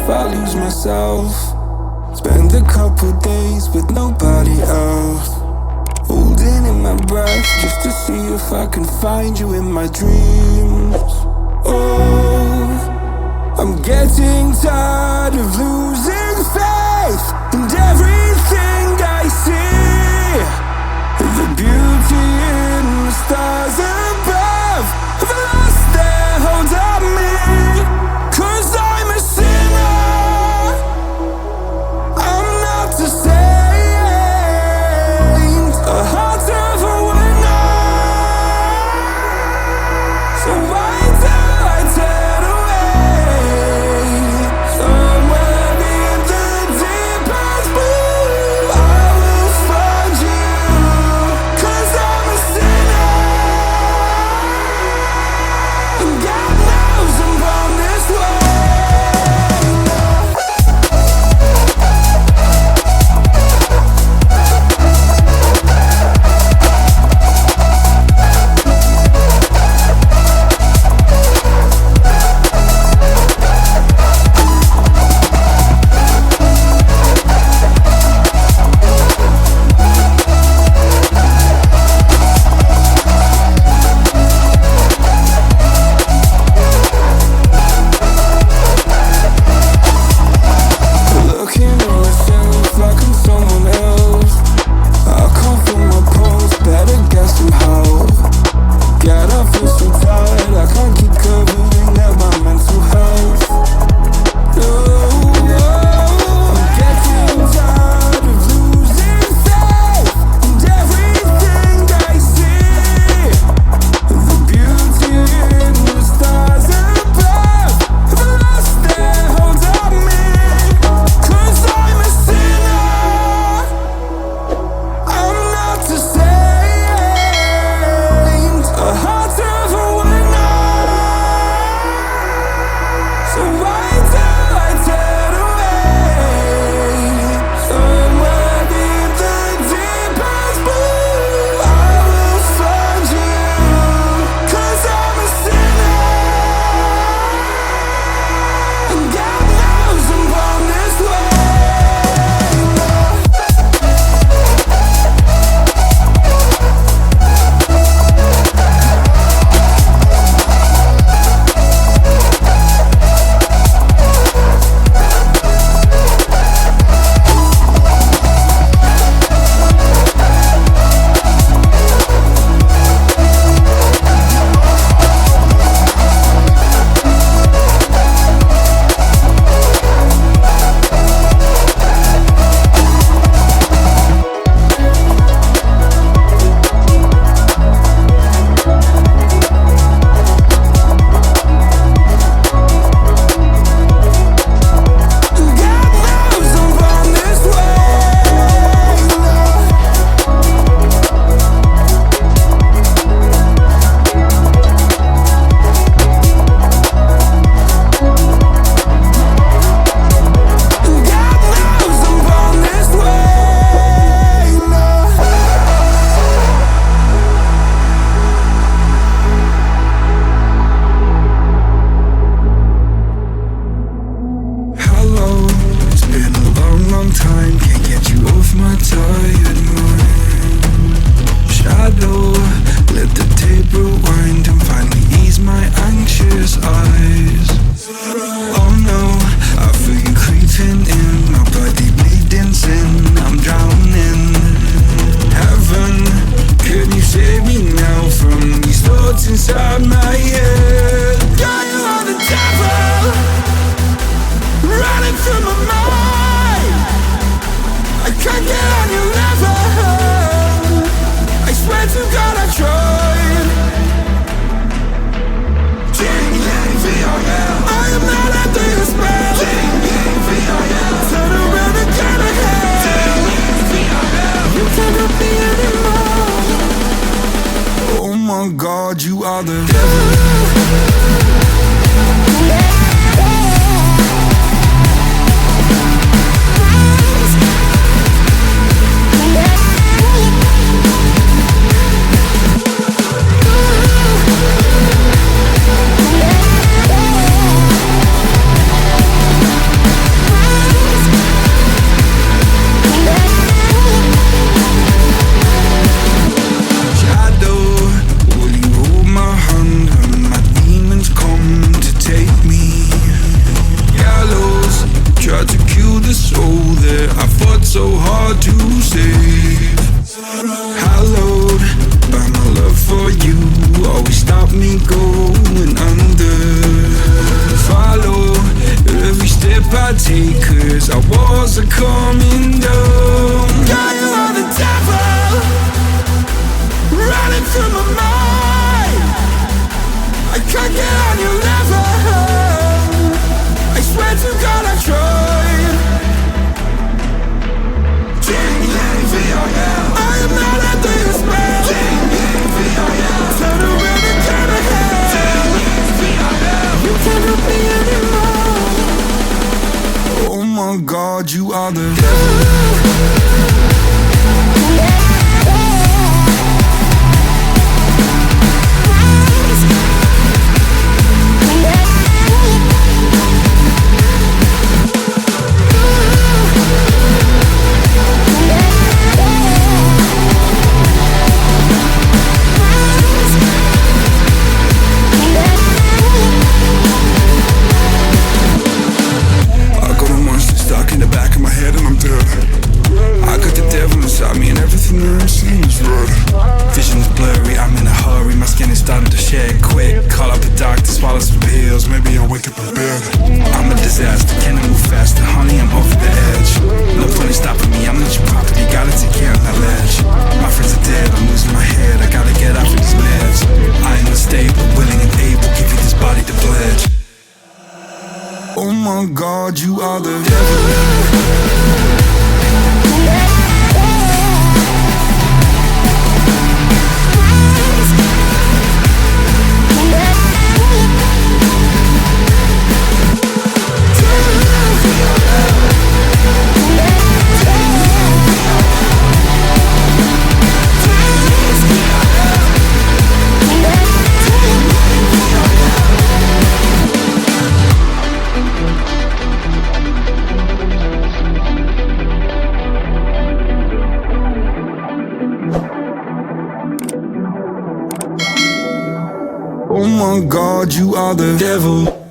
if I lose myself. Spend a couple days with nobody else, holding in my breath just to see if I can find you in my dreams. Oh, I'm getting tired of losing faith in everything I see. The beauty in the stars above have lost their hold on me. 'Cause I'm a sinner, I'm not the saint, a heart of a winner. So why do I turn away? Somewhere beyond so hard to save. Hallowed by my love for you, always stop me going under. Follow every step I take, 'cause our walls are coming down. God, you are the devil, running through my mind. I can't get on your level, I swear to God I tried. I am not under your spell. Turn around and turn ahead. You can't help me anymore. Oh my God, you are the devil. Oh my God, you are the devil. Oh my God, you are the devil.